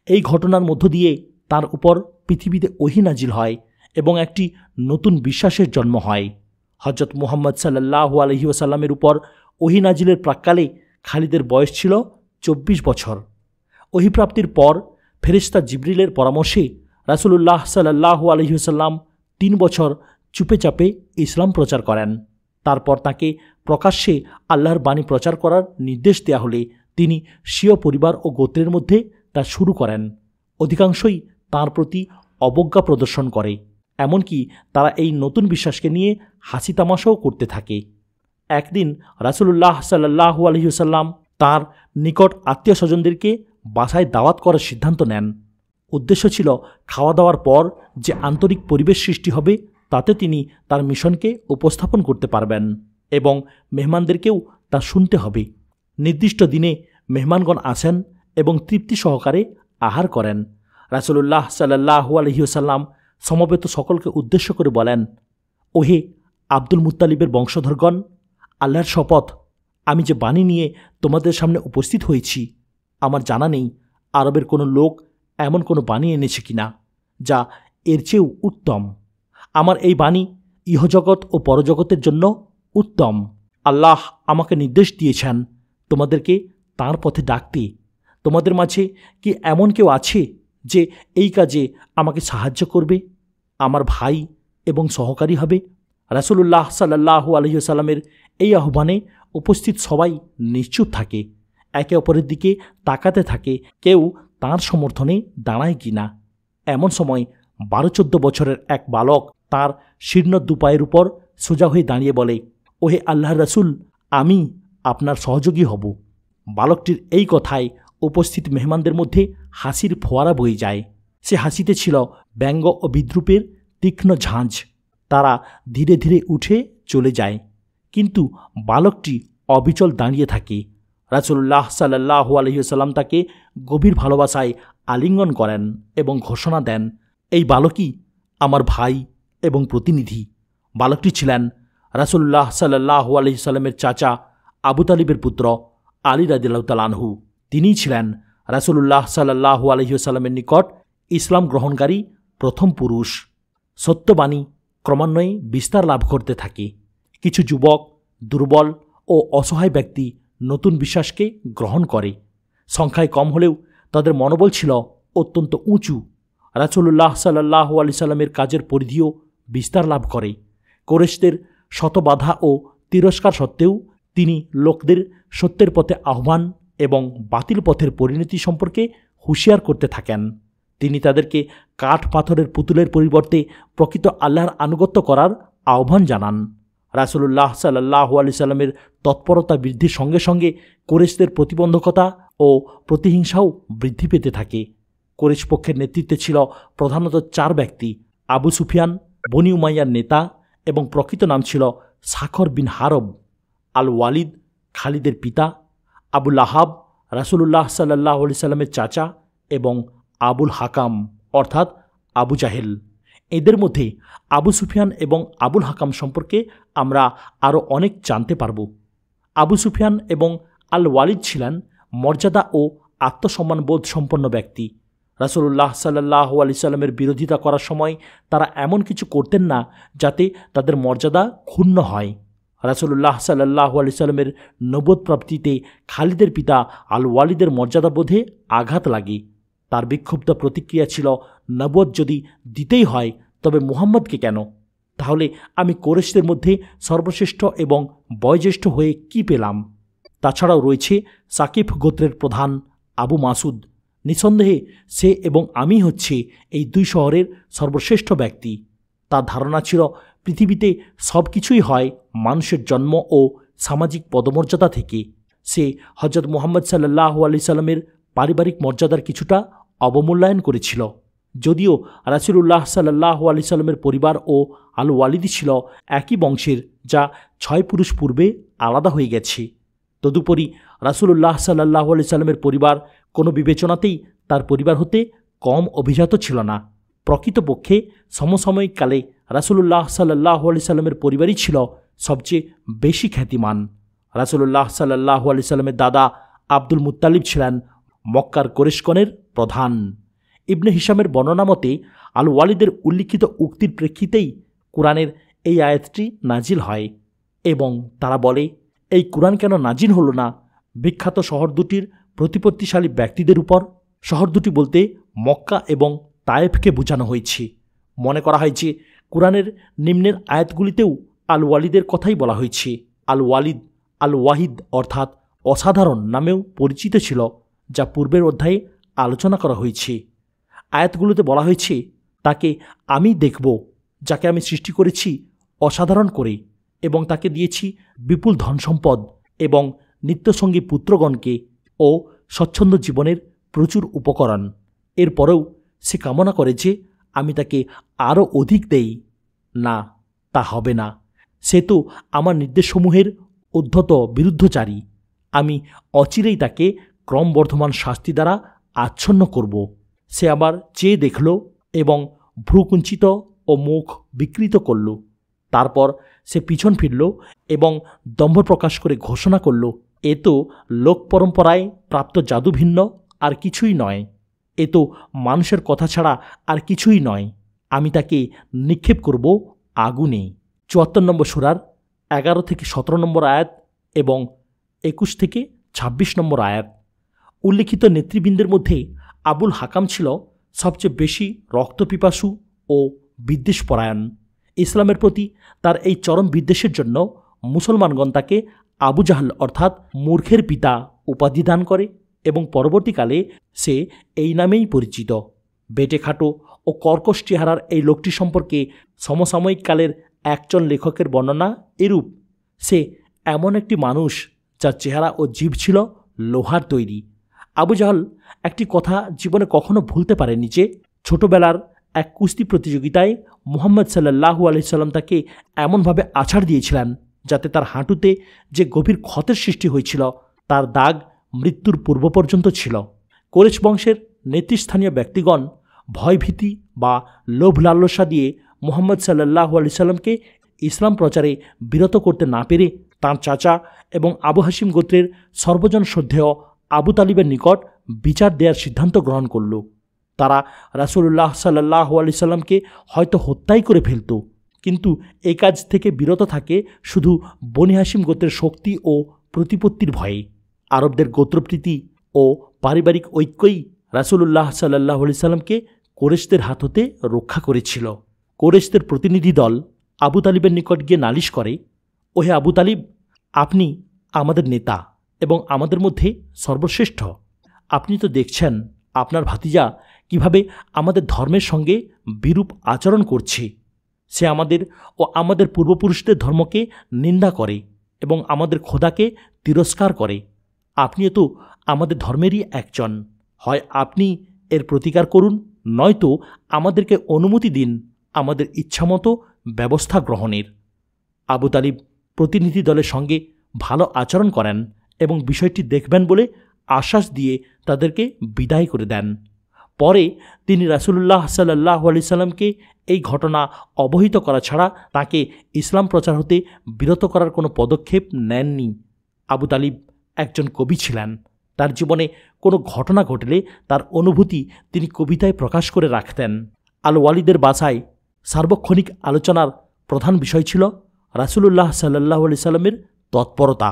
এই ঘটনার মধ্য দিয়ে তার উপর পৃথিবীতে ওহী নাজিল হয় এবং একটি নতুন বিশ্বাসের জন্ম হয়। হজরত মুহাম্মদ সাল্লাল্লাহু আলাইহি ওয়াসাল্লামের উপর ওহী নাজিলের প্রাক্কালে খালিদের বয়স ছিল 24 বছর। ওহীপ্রাপ্তির পর ফেরেশতা জিবরিলের পরামর্শে রাসূলুল্লাহ সাল্লাল্লাহু আলাইহি ওয়াসাল্লাম 3 বছর চুপে চাপে ইসলাম প্রচার করেন। তারপর তাকে প্রকাশ্যে আল্লাহর বাণী প্রচার করার নির্দেশ দেয়া হলে তিনি স্বীয় পরিবার ও গোত্রের মধ্যে তা শুরু করেন। অধিকাংশই তাঁর প্রতি অবজ্ঞা প্রদর্শন করে, এমনকি তারা এই নতুন বিশ্বাসকে নিয়ে হাসি তামাশাও করতে থাকে। একদিন রাসূলুল্লাহ সাল্লাল্লাহু আলাইহি ওয়াসাল্লাম তাঁর নিকট আত্মীয় স্বজনদেরকে বাসায় দাওয়াত করার সিদ্ধান্ত নেন। উদ্দেশ্য ছিল খাওয়া দাওয়ার পর যে আন্তরিক পরিবেশ সৃষ্টি হবে তাতে তিনি তার মিশনকে উপস্থাপন করতে পারবেন এবং মেহমানদেরকেও তা শুনতে হবে। নির্দিষ্ট দিনে মেহমানগণ আসেন এবং তৃপ্তি সহকারে আহার করেন। রাসূলুল্লাহ সাল্লাল্লাহু আলাইহি ওয়াসাল্লাম সমবেত সকলকে উদ্দেশ্য করে বলেন, ওহে আব্দুল মুত্তালিবের বংশধরগণ, আল্লাহর শপথ, আমি যে বাণী নিয়ে তোমাদের সামনে উপস্থিত হয়েছি, আমার জানা নেই আরবের কোনো লোক এমন কোনো বাণী এনেছে কিনা যা এর চেয়েও উত্তম। আমার এই বাণী ইহজগৎ ও পরজগতের জন্য উত্তম। আল্লাহ আমাকে নির্দেশ দিয়েছেন তোমাদেরকে তাঁর পথে ডাকতে। তোমাদের মাঝে কি এমন কেউ আছে যে এই কাজে আমাকে সাহায্য করবে, আমার ভাই এবং সহকারী হবে? রাসূলুল্লাহ সাল্লাল্লাহু আলাইহি ওয়াসাল্লামের এই আহ্বানে উপস্থিত সবাই নিশ্চুপ থাকে, একে অপরের দিকে তাকাতে থাকে কেউ তাঁর সমর্থনে দাঁড়ায় কিনা। এমন সময় 12-14 বছরের এক বালক তাঁর শীর্ণ দুপায়ের উপর সোজা হয়ে দাঁড়িয়ে বলে, ওহে আল্লাহর রাসূল, আমি আপনার সহযোগী হব। বালকটির এই কথায় উপস্থিত মেহমানদের মধ্যে হাসির ফোয়ারা বয়ে যায়। সে হাসিতে ছিল ব্যঙ্গ ও বিদ্রূপের তীক্ষ্ণ ঝাঁঝ। তারা ধীরে ধীরে উঠে চলে যায়, কিন্তু বালকটি অবিচল দাঁড়িয়ে থাকে। রাসূলুল্লাহ সাল্লাল্লাহু আলাইহি ওয়াসাল্লাম তাকে গভীর ভালোবাসায় আলিঙ্গন করেন এবং ঘোষণা দেন, এই বালকই আমার ভাই এবং প্রতিনিধি। বালকটি ছিলেন রাসূলুল্লাহ সাল্লাল্লাহু আলাইহি ওয়াসাল্লামের চাচা আবু তালিবের পুত্র আলী রাদিয়াল্লাহু তাআলা আনহু। তিনিই ছিলেন রাসূলুল্লাহ সাল্লাল্লাহু আলাইহি ওয়াসাল্লামের নিকট ইসলাম গ্রহণকারী প্রথম পুরুষ। সত্যবাণী ক্রমান্বয়ে বিস্তার লাভ করতে থাকে। কিছু যুবক, দুর্বল ও অসহায় ব্যক্তি নতুন বিশ্বাসকে গ্রহণ করে। সংখ্যায় কম হলেও তাদের মনোবল ছিল অত্যন্ত উঁচু। রাসূলুল্লাহ সাল্লাল্লাহু আলাইহি সাল্লামের কাজের পরিধিও বিস্তার লাভ করে। কুরাইশদের শত বাধা ও তিরস্কার সত্ত্বেও তিনি লোকদের সত্যের পথে আহ্বান এবং বাতিল পথের পরিণতি সম্পর্কে হুঁশিয়ার করতে থাকেন। তিনি তাদেরকে কাঠ পাথরের পুতুলের পরিবর্তে প্রকৃত আল্লাহর আনুগত্য করার আহ্বান জানান। রাসূলুল্লাহ সাল্লাল্লাহু আলাইহি সাল্লামের তৎপরতা বৃদ্ধির সঙ্গে সঙ্গে কুরাইশদের প্রতিবন্ধকতা ও প্রতিহিংসাও বৃদ্ধি পেতে থাকে। কুরাইশ পক্ষের নেতৃত্বে ছিল প্রধানত 4 ব্যক্তি: আবু সুফিয়ান, বনি উমাইয়ার নেতা এবং প্রকৃত নাম ছিল সাখর বিন হারব; আল ওয়ালিদ, খালিদের পিতা; আবুল আহাব, রাসূলুল্লাহ সাল্লাল্লাহু আলাইহি সাল্লামের চাচা; এবং আবুল হাকাম অর্থাৎ আবু জাহেল। এদের মধ্যে আবু সুফিয়ান এবং আবুল হাকাম সম্পর্কে আমরা আরও অনেক জানতে পারব। আবু সুফিয়ান এবং আল ওয়ালিদ ছিলেন মর্যাদা ও আত্মসম্মানবোধ সম্পন্ন ব্যক্তি। রাসূলুল্লাহ সাল্লাল্লাহু আলাইহি সাল্লামের বিরোধিতা করার সময় তারা এমন কিছু করতেন না যাতে তাদের মর্যাদা ক্ষুণ্ণ হয়। রাসূলুল্লাহ সাল্লাল্লাহু আলাইহি সাল্লামের নবুয়ত প্রাপ্তিতে খালিদের পিতা আল ওয়ালিদের মর্যাদাবোধে আঘাত লাগে। তার বিক্ষুব্ধ প্রতিক্রিয়া ছিল, নবুয়ত যদি দিতেই হয় তবে মুহাম্মদকে কেন? তাহলে আমি কুরাইশদের মধ্যে সর্বশ্রেষ্ঠ এবং বয়োজ্যেষ্ঠ হয়ে কি পেলাম? তাছাড়াও রয়েছে সাকিফ গোত্রের প্রধান আবু মাসুদ। নিঃসন্দেহে সে এবং আমি হচ্ছে এই 2 শহরের সর্বশ্রেষ্ঠ ব্যক্তি। তার ধারণা ছিল পৃথিবীতে সব কিছুই হয় মানুষের জন্ম ও সামাজিক পদমর্যাদা থেকে। সে হযরত মুহাম্মদ সাল্লাল্লাহু আলাইহি সাল্লামের পারিবারিক মর্যাদার কিছুটা অবমূল্যায়ন করেছিল। যদিও রাসূলুল্লাহ সাল্লাল্লাহু আলাইহি সাল্লামের পরিবার ও আল ওয়ালিদ ছিল একই বংশের, যা 6 পুরুষ পূর্বে আলাদা হয়ে গেছে। তদুপরি রাসূলুল্লাহ সাল্লাল্লাহু আলাইহি সাল্লামের পরিবার কোনো বিবেচনাতেই তার পরিবার হতে কম অভিজাত ছিল না। প্রকৃতপক্ষে সমসাময়িককালে রাসূলুল্লাহ সাল্লাল্লাহু আলাইহি সাল্লামের পরিবারই ছিল সবচেয়ে বেশি খ্যাতিমান। রাসূলুল্লাহ সাল্লাল্লাহু আলাইহি সাল্লামের দাদা আব্দুল মুত্তালিব ছিলেন মক্কার কুরাইশগণের প্রধান। ইবনে হিশামের বর্ণনা মতে আল ওয়ালিদের উল্লিখিত উক্তির প্রেক্ষিতেই কুরআনের এই আয়াতটি নাজিল হয় এবং তারা বলে, এই কুরআন কেন নাজিল হলো না বিখ্যাত শহর দুটির প্রতিপত্তিশালী ব্যক্তিদের উপর? শহর দুটি বলতে মক্কা এবং তায়েফকে বোঝানো হয়েছে। মনে করা হয় যে কুরআনের নিম্নের আয়াতগুলিতেও আল ওয়ালিদের কথাই বলা হয়েছে। আল ওয়ালিদ আল ওয়াহিদ অর্থাৎ অসাধারণ নামেও পরিচিত ছিল, যা পূর্বের অধ্যায়ে আলোচনা করা হয়েছে। আয়াতগুলোতে বলা হয়েছে, তাকে আমি দেখব যাকে আমি সৃষ্টি করেছি অসাধারণ করে, এবং তাকে দিয়েছি বিপুল ধনসম্পদ এবং নিত্যসঙ্গী পুত্রগণকে ও স্বচ্ছন্দ জীবনের প্রচুর উপকরণ। এরপরেও সে কামনা করে যে আমি তাকে আরও অধিক দেই। না, তা হবে না। সে তো আমার নির্দেশসমূহের উদ্ধত বিরুদ্ধচারী। আমি অচিরেই তাকে ক্রমবর্ধমান শাস্তি দ্বারা আচ্ছন্ন করব। সে আবার চেয়ে দেখল এবং ভ্রুকুঞ্চিত ও মুখ বিকৃত করল। তারপর সে পিছন ফিরল এবং দম্ভ প্রকাশ করে ঘোষণা করল, এ তো লোক পরম্পরায় প্রাপ্ত জাদু ভিন্ন আর কিছুই নয়। এ তো মানুষের কথা ছাড়া আর কিছুই নয়। আমি তাকে নিক্ষেপ করব আগুনে। 74 নম্বর সূরার 11 থেকে 17 নম্বর আয়াত এবং 21 থেকে 26 নম্বর আয়াত। উল্লিখিত নেতৃবৃন্দের মধ্যে আবুল হাকাম ছিল সবচেয়ে বেশি রক্তপিপাসু ও বিদ্বেষপরায়ণ। ইসলামের প্রতি তার এই চরম বিদ্বেষের জন্য মুসলমানগণ তাকে আবু জাহল অর্থাৎ মূর্খের পিতা উপাধি দান করে এবং পরবর্তীকালে সে এই নামেই পরিচিত। বেটেখাটো ও কর্কশ চেহারার এই লোকটি সম্পর্কে সমসাময়িক কালের একজন লেখকের বর্ণনা এরূপ: সে এমন একটি মানুষ যার চেহারা ও জিভ ছিল লোহার তৈরি। আবু জাহল একটি কথা জীবনে কখনো ভুলতে পারেনি যে ছোটবেলার এক কুস্তি প্রতিযোগিতায় মুহাম্মদ সাল্লাল্লাহু আলাইহি সাল্লাম তাকে এমনভাবে আছাড় দিয়েছিলেন যাতে তার হাঁটুতে যে গভীর ক্ষতের সৃষ্টি হয়েছিল তার দাগ মৃত্যুর পূর্ব পর্যন্ত ছিল। কোরেশ বংশের নেতৃস্থানীয় ব্যক্তিগণ ভয়ভীতি বা লোভ লালসা দিয়ে মুহাম্মদ সাল্লাল্লাহু আলাইহি সাল্লামকে ইসলাম প্রচারে বিরত করতে না পেরে তাঁর চাচা এবং আবু হাসিম গোত্রের সর্বজন শ্রদ্ধেয় আবু তালিবের নিকট বিচার দেওয়ার সিদ্ধান্ত গ্রহণ করল। তারা রাসূলুল্লাহ সাল্লাল্লাহু আলাইহি সাল্লামকে হয়তো হত্যাই করে ফেলত, কিন্তু এই কাজ থেকে বিরত থাকে শুধু বনি হাসিম গোত্রের শক্তি ও প্রতিপত্তির ভয়ে। আরবদের গোত্রপ্রীতি ও পারিবারিক ঐক্যই রাসূলুল্লাহ সাল্লাল্লাহু আলাইহি সাল্লামকে কোরেশদের হাত হতে রক্ষা করেছিল। কোরেশদের প্রতিনিধি দল আবু তালিবের নিকট গিয়ে নালিশ করে, ওহে আবু তালিব, আপনি আমাদের নেতা এবং আমাদের মধ্যে সর্বশ্রেষ্ঠ। আপনি তো দেখছেন আপনার ভাতিজা কিভাবে আমাদের ধর্মের সঙ্গে বিরূপ আচরণ করছে। সে আমাদের ও আমাদের পূর্বপুরুষদের ধর্মকে নিন্দা করে এবং আমাদের খোদাকে তিরস্কার করে। আপনিও তো আমাদের ধর্মেরই একজন। হয় আপনি এর প্রতিকার করুন, নয়তো আমাদেরকে অনুমতি দিন আমাদের ইচ্ছামতো ব্যবস্থা গ্রহণের। আবু তালিব প্রতিনিধি দলের সঙ্গে ভালো আচরণ করেন এবং বিষয়টি দেখবেন বলে আশ্বাস দিয়ে তাদেরকে বিদায় করে দেন। পরে তিনি রাসূলুল্লাহ সাল্লাল্লাহু আলাইহি সাল্লামকে এই ঘটনা অবহিত করা ছাড়া তাকে ইসলাম প্রচার হতে বিরত করার কোনো পদক্ষেপ নেননি। আবু তালিব একজন কবি ছিলেন। তার জীবনে কোনো ঘটনা ঘটলে তার অনুভূতি তিনি কবিতায় প্রকাশ করে রাখতেন। আল ওয়ালিদের বাসায় সার্বক্ষণিক আলোচনার প্রধান বিষয় ছিল রাসূলুল্লাহ সাল্লাল্লাহু আলাইহি সাল্লামের তৎপরতা।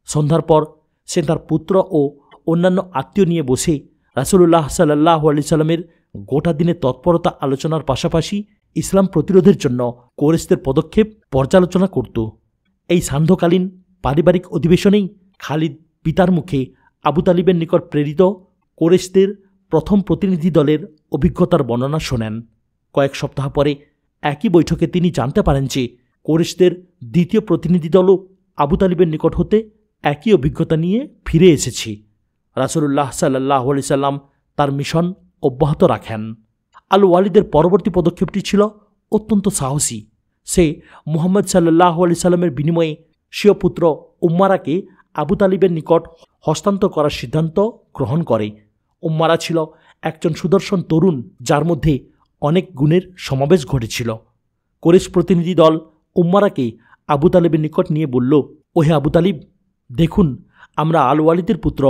সন্ধ্যার পর সে তার পুত্র ও অন্যান্য আত্মীয় নিয়ে বসে রাসূলুল্লাহ সাল্লাল্লাহু আলাইহি সাল্লামের গোটা দিনের তৎপরতা আলোচনার পাশাপাশি ইসলাম প্রতিরোধের জন্য কোরেশদের পদক্ষেপ পর্যালোচনা করত। এই সান্ধ্যকালীন পারিবারিক অধিবেশনেই খালিদ পিতার মুখে আবু তালিবের নিকট প্রেরিত কোরেশদের প্রথম প্রতিনিধি দলের অভিজ্ঞতার বর্ণনা শোনেন। কয়েক সপ্তাহ পরে একই বৈঠকে তিনি জানতে পারেন যে কোরেশদের দ্বিতীয় প্রতিনিধি দলও আবু তালিবের নিকট হতে একই অভিজ্ঞতা নিয়ে ফিরে এসেছে। রাসূলুল্লাহ সাল্লাল্লাহু আলাইহি সাল্লাম তার মিশন অব্যাহত রাখেন। আল ওয়ালিদের পরবর্তী পদক্ষেপটি ছিল অত্যন্ত সাহসী। সে মুহাম্মদ সাল্লাল্লাহু আলাইহি সাল্লামের বিনিময়ে স্বীয় পুত্র উম্মারাকে আবু তালিবের নিকট হস্তান্তর করার সিদ্ধান্ত গ্রহণ করে। উম্মারা ছিল একজন সুদর্শন তরুণ যার মধ্যে অনেক গুণের সমাবেশ ঘটেছিল। কোরেশ প্রতিনিধি দল উম্মারাকে আবু তালিবের নিকট নিয়ে বলল, ওহে আবু তালিব, দেখুন আমরা আল ওয়ালিদের পুত্র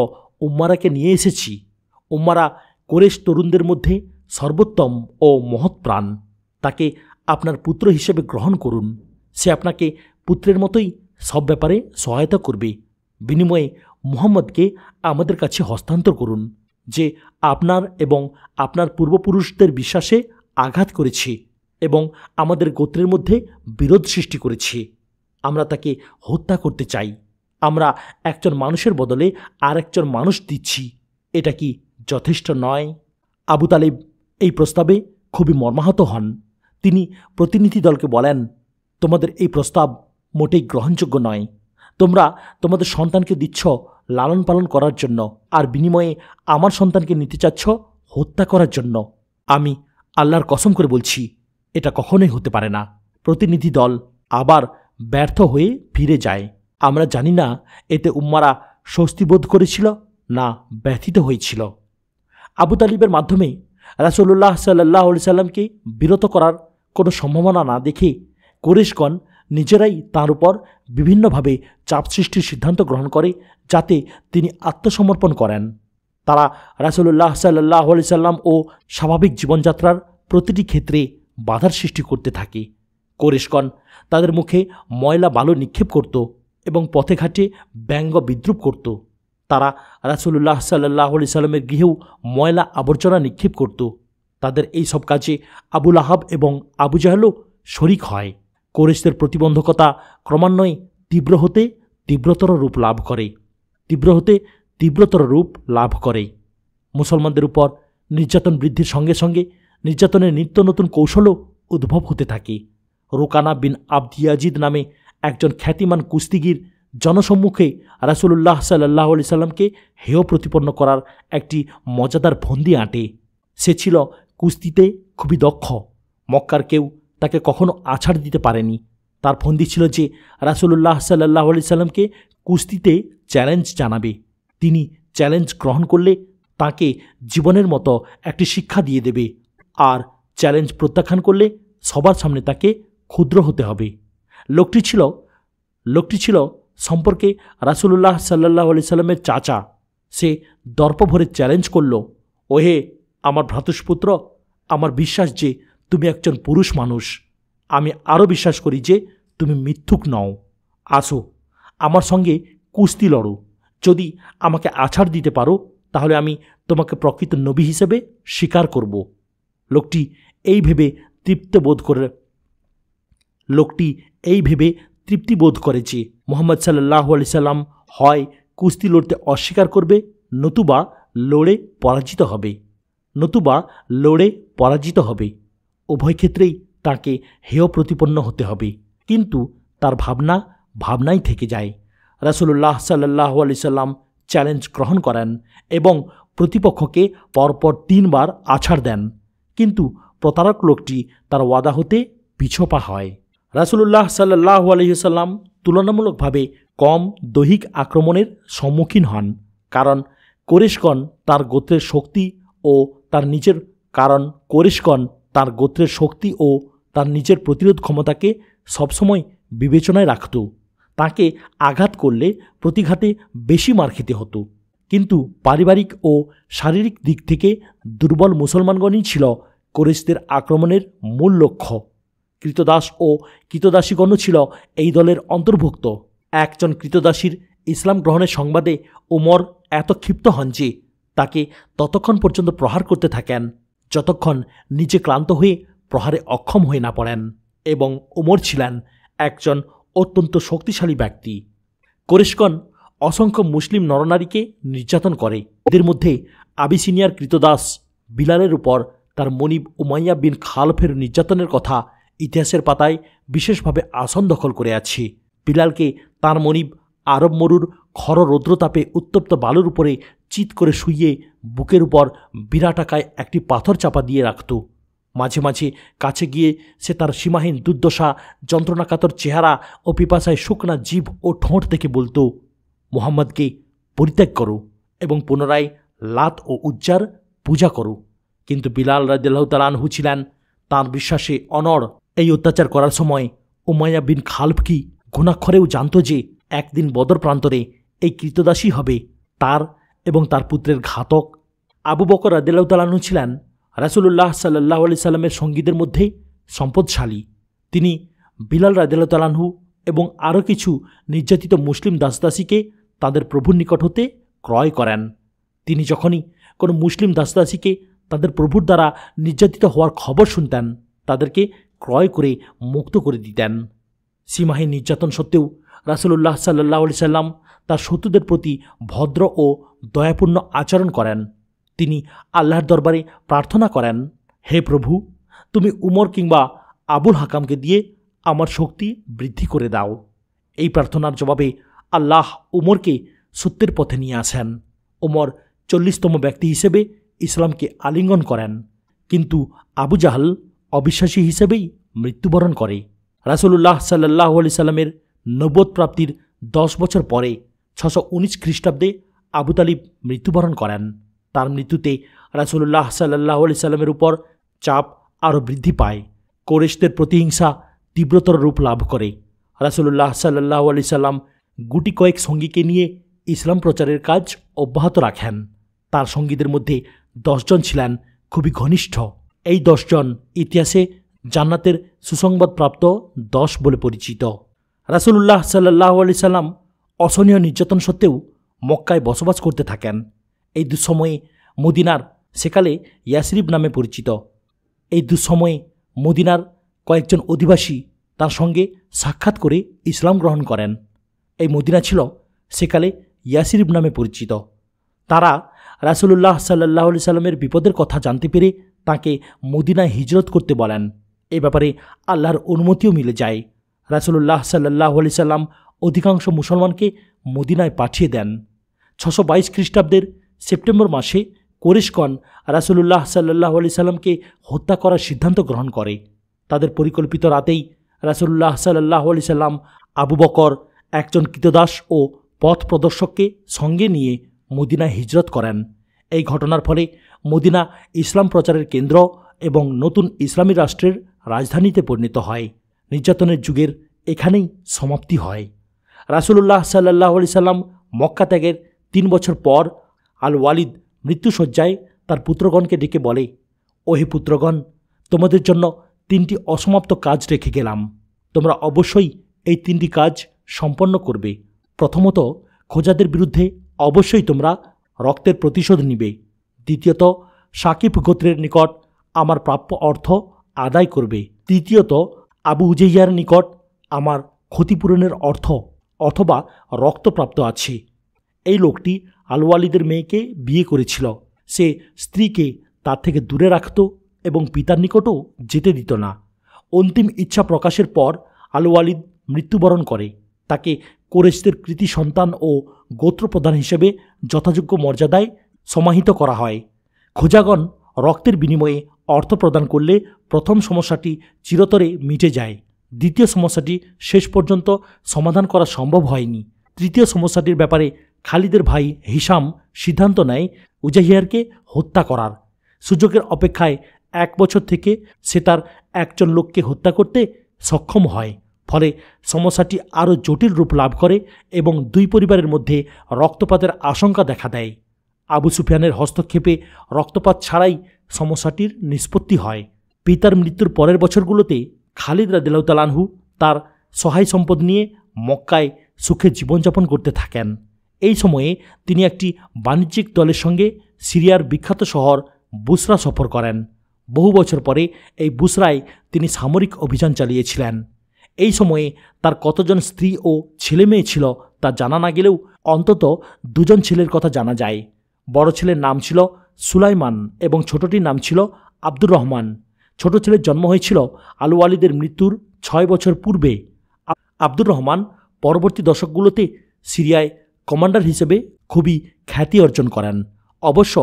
উম্মারাকে নিয়ে এসেছি। উম্মারা কোরেশ তরুণদের মধ্যে সর্বোত্তম ও মহৎ প্রাণ। তাকে আপনার পুত্র হিসেবে গ্রহণ করুন। সে আপনাকে পুত্রের মতোই সব ব্যাপারে সহায়তা করবে। বিনিময়ে মুহাম্মদকে আমাদের কাছে হস্তান্তর করুন, যে আপনার এবং আপনার পূর্বপুরুষদের বিশ্বাসে আঘাত করেছে এবং আমাদের গোত্রের মধ্যে বিরোধ সৃষ্টি করেছে। আমরা তাকে হত্যা করতে চাই। আমরা একজন মানুষের বদলে আর একজন মানুষ দিচ্ছি। এটা কি যথেষ্ট নয়? আবু তালিব এই প্রস্তাবে খুবই মর্মাহত হন। তিনি প্রতিনিধি দলকে বলেন, তোমাদের এই প্রস্তাব মোটেই গ্রহণযোগ্য নয়। তোমরা তোমাদের সন্তানকে দিচ্ছ লালন পালন করার জন্য, আর বিনিময়ে আমার সন্তানকে নিতে চাচ্ছ হত্যা করার জন্য। আমি আল্লাহর কসম করে বলছি, এটা কখনোই হতে পারে না। প্রতিনিধি দল আবার ব্যর্থ হয়ে ফিরে যায়। আমরা জানি না এতে উম্মারা স্বস্তিবোধ করেছিল না ব্যথিত হয়েছিল। আবু তালিবের মাধ্যমে রাসূলুল্লাহ সাল্লাল্লাহু আলাইহি সাল্লামকে বিরত করার কোনো সম্ভাবনা না দেখে কুরাইশগণ নিজেরাই তাঁর উপর বিভিন্নভাবে চাপ সৃষ্টির সিদ্ধান্ত গ্রহণ করে যাতে তিনি আত্মসমর্পণ করেন। তারা রাসূলুল্লাহ সাল্লাল্লাহু আলাইহি সাল্লাম ও স্বাভাবিক জীবনযাত্রার প্রতিটি ক্ষেত্রে বাধার সৃষ্টি করতে থাকে। কোরেশগণ তাদের মুখে ময়লা বালু নিক্ষেপ করত এবং পথে ঘাটে ব্যঙ্গ বিদ্রুপ করত। তারা রাসূলুল্লাহ সাল্লাল্লাহু আলাইহি সাল্লামের গৃহেও ময়লা আবর্জনা নিক্ষেপ করত। তাদের এই সব কাজে আবু লাহাব এবং আবু জাহলও শরিক হয়। কোরেশদের প্রতিবন্ধকতা ক্রমান্বয়ে তীব্র হতে তীব্রতর রূপ লাভ করে। মুসলমানদের উপর নির্যাতন বৃদ্ধির সঙ্গে সঙ্গে নির্যাতনের নিত্য নতুন কৌশলও উদ্ভব হতে থাকে। রুকানা বিন আবদিয়াজিদ নামে একজন খ্যাতিমান কুস্তিগির জনসম্মুখে রাসূলুল্লাহ সাল্লাল্লাহু আলাইহি সাল্লামকে হেয় প্রতিপন্ন করার একটি মজাদার ফন্দি আঁটে। সে ছিল কুস্তিতে খুবই দক্ষ। মক্কার কেউ তাকে কখনো আছাড় দিতে পারেনি। তার ফন্দি ছিল যে রাসূলুল্লাহ সাল্লাল্লাহু আলাইহি সাল্লামকে কুস্তিতে চ্যালেঞ্জ জানাবে। তিনি চ্যালেঞ্জ গ্রহণ করলে তাকে জীবনের মতো একটি শিক্ষা দিয়ে দেবে, আর চ্যালেঞ্জ প্রত্যাখ্যান করলে সবার সামনে তাকে ক্ষুদ্র হতে হবে। লোকটি ছিল সম্পর্কে রাসূলুল্লাহ সাল্লাল্লাহু আলাইহি সাল্লামের চাচা। সে দর্প ভরে চ্যালেঞ্জ করল, ওহে আমার ভ্রাতুষ্পুত্র, আমার বিশ্বাস যে তুমি একজন পুরুষ মানুষ। আমি আরও বিশ্বাস করি যে তুমি মিথ্যুক নও। আসো আমার সঙ্গে কুস্তি লড়ো। যদি আমাকে আছাড় দিতে পারো তাহলে আমি তোমাকে প্রকৃত নবী হিসেবে স্বীকার করব। লোকটি এই ভেবে তৃপ্তি বোধ করে যে মুহাম্মদ সাল্লাল্লাহু আলাইহি সাল্লাম হয় কুস্তি লড়তে অস্বীকার করবে, নতুবা লড়ে পরাজিত হবে। উভয় ক্ষেত্রেই তাকে হেয় প্রতিপন্ন হতে হবে। কিন্তু তার ভাবনাই থেকে যায়। রাসূলুল্লাহ সাল্লাল্লাহু আলাইহি সাল্লাম চ্যালেঞ্জ গ্রহণ করেন এবং প্রতিপক্ষকে পরপর 3 বার আছাড় দেন, কিন্তু প্রতারক লোকটি তার ওয়াদা হতে পিছপা হয়। রাসূলুল্লাহ সাল্লাল্লাহু আলাইহি সাল্লাম তুলনামূলকভাবে কম দৈহিক আক্রমণের সম্মুখীন হন, কারণ কোরেশগণ তার গোত্রের শক্তি ও তার নিজের প্রতিরোধ ক্ষমতাকে সবসময় বিবেচনায় রাখত। তাকে আঘাত করলে প্রতিঘাতে বেশি মার খেতে হতো। কিন্তু পারিবারিক ও শারীরিক দিক থেকে দুর্বল মুসলমানগণই ছিল কোরেশদের আক্রমণের মূল লক্ষ্য। কৃতদাস ও কৃতদাসীগণও ছিল এই দলের অন্তর্ভুক্ত। একজন কৃতদাসীর ইসলাম গ্রহণের সংবাদে ওমর এত ক্ষিপ্ত হন যে তাকে ততক্ষণ পর্যন্ত প্রহার করতে থাকেন যতক্ষণ নিজে ক্লান্ত হয়ে প্রহারে অক্ষম হয়ে না পড়েন। এবং ওমর ছিলেন একজন অত্যন্ত শক্তিশালী ব্যক্তি। কোরেশগণ অসংখ্য মুসলিম নরনারীকে নির্যাতন করে। এদের মধ্যে আবিসিনিয়ার কৃতদাস বিলালের উপর তার মনিব উমাইয়া বিন খালফের নির্যাতনের কথা ইতিহাসের পাতায় বিশেষভাবে আসন দখল করে আছে। বিলালকে তার মনিব আরব মরুর খর রৌদ্রতাপে উত্তপ্ত বালুর উপরে চিৎ করে শুইয়ে বুকের উপর বিরাটাকায় একটি পাথর চাপা দিয়ে রাখত। মাঝে মাঝে কাছে গিয়ে সে তার সীমাহীন দুর্দশা, যন্ত্রণাকাতর চেহারা ও পিপাসায় শুকনা জিভ ও ঠোঁট থেকে বলতো, মুহাম্মদকে পরিত্যাগ করো এবং পুনরায় লাত ও উজ্জার পূজা করো। কিন্তু বিলাল রাদিয়াল্লাহু তাআলা আনহু ছিলেন তাঁর বিশ্বাসে অনড়। এই অত্যাচার করার সময় উমাইয়া বিন খালফ কি ঘুণাক্ষরেও জানত যে একদিন বদর প্রান্তরে এই কৃতদাসী হবে তার এবং তার পুত্রের ঘাতক। আবু বকর রাদিয়াল্লাহু তাআলা আনহু ছিলেন রাসূলুল্লাহ সাল্লাল্লাহু আলাইহি সাল্লামের সঙ্গীদের মধ্যে সম্পদশালী। তিনি বিলাল রাদিয়াল্লাহু তাআলা আনহু এবং আরও কিছু নির্যাতিত মুসলিম দাসদাসীকে তাদের প্রভুর নিকট হতে ক্রয় করেন। তিনি যখনই কোনো মুসলিম দাসদাসীকে তাদের প্রভুর দ্বারা নির্যাতিত হওয়ার খবর শুনতেন তাদেরকে ক্রয় করে মুক্ত করে দিতেন। সীমাহীন নির্যাতন সত্ত্বেও রাসূলুল্লাহ সাল্লাল্লাহু আলাইহি সাল্লাম তার শত্রুদের প্রতি ভদ্র ও দয়াপূর্ণ আচরণ করেন। তিনি আল্লাহর দরবারে প্রার্থনা করেন, হে প্রভু, তুমি উমর কিংবা আবুল হাকামকে দিয়ে আমার শক্তি বৃদ্ধি করে দাও। এই প্রার্থনার জবাবে আল্লাহ উমরকে সত্যের পথে নিয়ে আসেন। উমর 40তম ব্যক্তি হিসেবে ইসলামকে আলিঙ্গন করেন, কিন্তু আবু জাহল অবিশ্বাসী হিসেবেই মৃত্যুবরণ করে। রাসূলুল্লাহ সাল্লাল্লাহু আলাইহি সাল্লামের নবুয়ত প্রাপ্তির 10 বছর পরে 619 খ্রিস্টাব্দে আবু তালিব মৃত্যুবরণ করেন। তার মৃত্যুতে রাসূলুল্লাহ সাল্লাল্লাহু আলাইহি সাল্লামের উপর চাপ আরও বৃদ্ধি পায়। কোরেশদের প্রতিহিংসা তীব্রতর রূপ লাভ করে। রাসূলুল্লাহ সাল্লাল্লাহু আলাইহি সাল্লাম গুটি কয়েক সঙ্গীকে নিয়ে ইসলাম প্রচারের কাজ অব্যাহত রাখেন। তার সঙ্গীদের মধ্যে 10 জন ছিলেন খুবই ঘনিষ্ঠ। এই 10 জন ইতিহাসে জান্নাতের সুসংবাদপ্রাপ্ত 10 বলে পরিচিত। রাসূলুল্লাহ সাল্লাল্লাহু আলাইহি সাল্লাম অসহনীয় নির্যাতন সত্ত্বেও মক্কায় বসবাস করতে থাকেন। এই দুঃসময়ে মদিনার, সেকালে ইয়াসরিব নামে পরিচিত, এই দুঃসময়ে মদিনার কয়েকজন অধিবাসী তার সঙ্গে সাক্ষাৎ করে ইসলাম গ্রহণ করেন। এই মদিনা ছিল সেকালে ইয়াসরিব নামে পরিচিত। তারা রাসূলুল্লাহ সাল্লাল্লাহু আলাইহি সাল্লামের বিপদের কথা জানতে পেরে তাকে মদিনায় হিজরত করতে বলেন। এ ব্যাপারে আল্লাহর অনুমতিও মিলে যায়। রাসূলুল্লাহ সাল্লাল্লাহু আলাইহি সাল্লাম অধিকাংশ মুসলমানকে মদিনায় পাঠিয়ে দেন। 622 খ্রিস্টাব্দের সেপ্টেম্বর মাসে কুরাইশগণ রাসূলুল্লাহ সাল্লাল্লাহু আলাইহি সাল্লামকে হত্যা করার সিদ্ধান্ত গ্রহণ করে। তাদের পরিকল্পিত রাতেই রাসূলুল্লাহ সাল্লাল্লাহু আলাইহি সাল্লাম আবু বকর, একজন কৃতদাস ও পথ প্রদর্শককে সঙ্গে নিয়ে মদিনায় হিজরত করেন। এই ঘটনার ফলে মদিনা ইসলাম প্রচারের কেন্দ্র এবং নতুন ইসলামী রাষ্ট্রের রাজধানীতে পরিণত হয়। নির্যাতনের যুগের এখানেই সমাপ্তি হয়। রাসূলুল্লাহ সাল্লাল্লাহু আলাইহি সাল্লাম মক্কা ত্যাগের 3 বছর পর আল ওয়ালিদ মৃত্যুশয্যায় তার পুত্রগণকে ডেকে বলে, ওহে পুত্রগণ, তোমাদের জন্য 3টি অসমাপ্ত কাজ রেখে গেলাম। তোমরা অবশ্যই এই 3টি কাজ সম্পন্ন করবে। প্রথমত, খোজাদের বিরুদ্ধে অবশ্যই তোমরা রক্তের প্রতিশোধ নিবে। দ্বিতীয়ত, সাকিব গোত্রের নিকট আমার প্রাপ্য অর্থ আদায় করবে। তৃতীয়ত, আবু উজাইয়ার নিকট আমার ক্ষতিপূরণের অর্থ অথবা রক্তপ্রাপ্ত আছে। এই লোকটি আল ওয়ালিদের মেয়েকে বিয়ে করেছিল। সে স্ত্রীকে তার থেকে দূরে রাখত এবং পিতার নিকটও যেতে দিত না। অন্তিম ইচ্ছা প্রকাশের পর আল ওয়ালিদ মৃত্যুবরণ করে। তাকে কুরাইশদের কৃতি সন্তান ও গোত্রপ্রধান হিসেবে যথাযোগ্য মর্যাদায় সমাহিত করা হয়। খোজাগণ রক্তের বিনিময়ে অর্থ প্রদান করলে প্রথম সমস্যাটি চিরতরে মিটে যায়। দ্বিতীয় সমস্যাটি শেষ পর্যন্ত সমাধান করা সম্ভব হয়নি। তৃতীয় সমস্যাটির ব্যাপারে খালিদের ভাই হিশাম সিদ্ধান্ত নেয় উজাইয়ারকে হত্যা করার। সুযোগের অপেক্ষায় 1 বছর থেকে সে তার একজন লোককে হত্যা করতে সক্ষম হয়। ফলে সমস্যাটি আরও জটিল রূপ লাভ করে এবং দুই পরিবারের মধ্যে রক্তপাতের আশঙ্কা দেখা দেয়। আবু সুফিয়ানের হস্তক্ষেপে রক্তপাত ছাড়াই সমস্যাটির নিষ্পত্তি হয়। পিতার মৃত্যুর পরের বছরগুলোতে খালিদ রাদিয়াল্লাহু তাআলা আনহু তার সহায় সম্পদ নিয়ে মক্কায় সুখে জীবনযাপন করতে থাকেন। এই সময়ে তিনি একটি বাণিজ্যিক দলের সঙ্গে সিরিয়ার বিখ্যাত শহর বুসরা সফর করেন। বহু বছর পরে এই বুসরায় তিনি সামরিক অভিযান চালিয়েছিলেন। এই সময়ে তার কতজন স্ত্রী ও ছেলে মেয়ে ছিল তা জানা না গেলেও অন্তত 2 জন ছেলের কথা জানা যায়। বড় ছেলের নাম ছিল সুলাইমান এবং ছোটটির নাম ছিল আব্দুর রহমান। ছোট ছেলের জন্ম হয়েছিল আল ওয়ালিদের মৃত্যুর 6 বছর পূর্বে। আব্দুর রহমান পরবর্তী দশকগুলোতে সিরিয়ায় কমান্ডার হিসেবে খুবই খ্যাতি অর্জন করেন। অবশ্য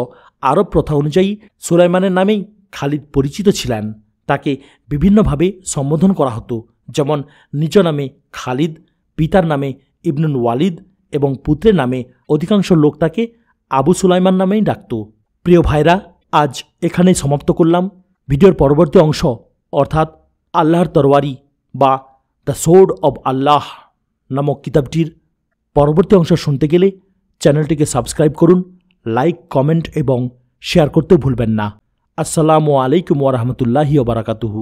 আরব প্রথা অনুযায়ী সুলাইমানের নামেই খালিদ পরিচিত ছিলেন। তাকে বিভিন্নভাবে সম্বোধন করা হতো, যেমন নিজ নামে খালিদ, পিতার নামে ইবনুল ওয়ালিদ এবং পুত্রের নামে অধিকাংশ লোক তাকে আবু সুলাইমান নামেই ডাকত। প্রিয় ভাইরা, আজ এখানেই সমাপ্ত করলাম। ভিডিওর পরবর্তী অংশ অর্থাৎ আল্লাহর তরবারি বা দ্য সোর্ড অব আল্লাহ নামক কিতাবটির পরবর্তী অংশ শুনতে গেলে চ্যানেলটিকে সাবস্ক্রাইব করুন, লাইক, কমেন্ট এবং শেয়ার করতে ভুলবেন না। আসসালামু আলাইকুম ওয়া রাহমাতুল্লাহি ওয়া বারাকাতুহু।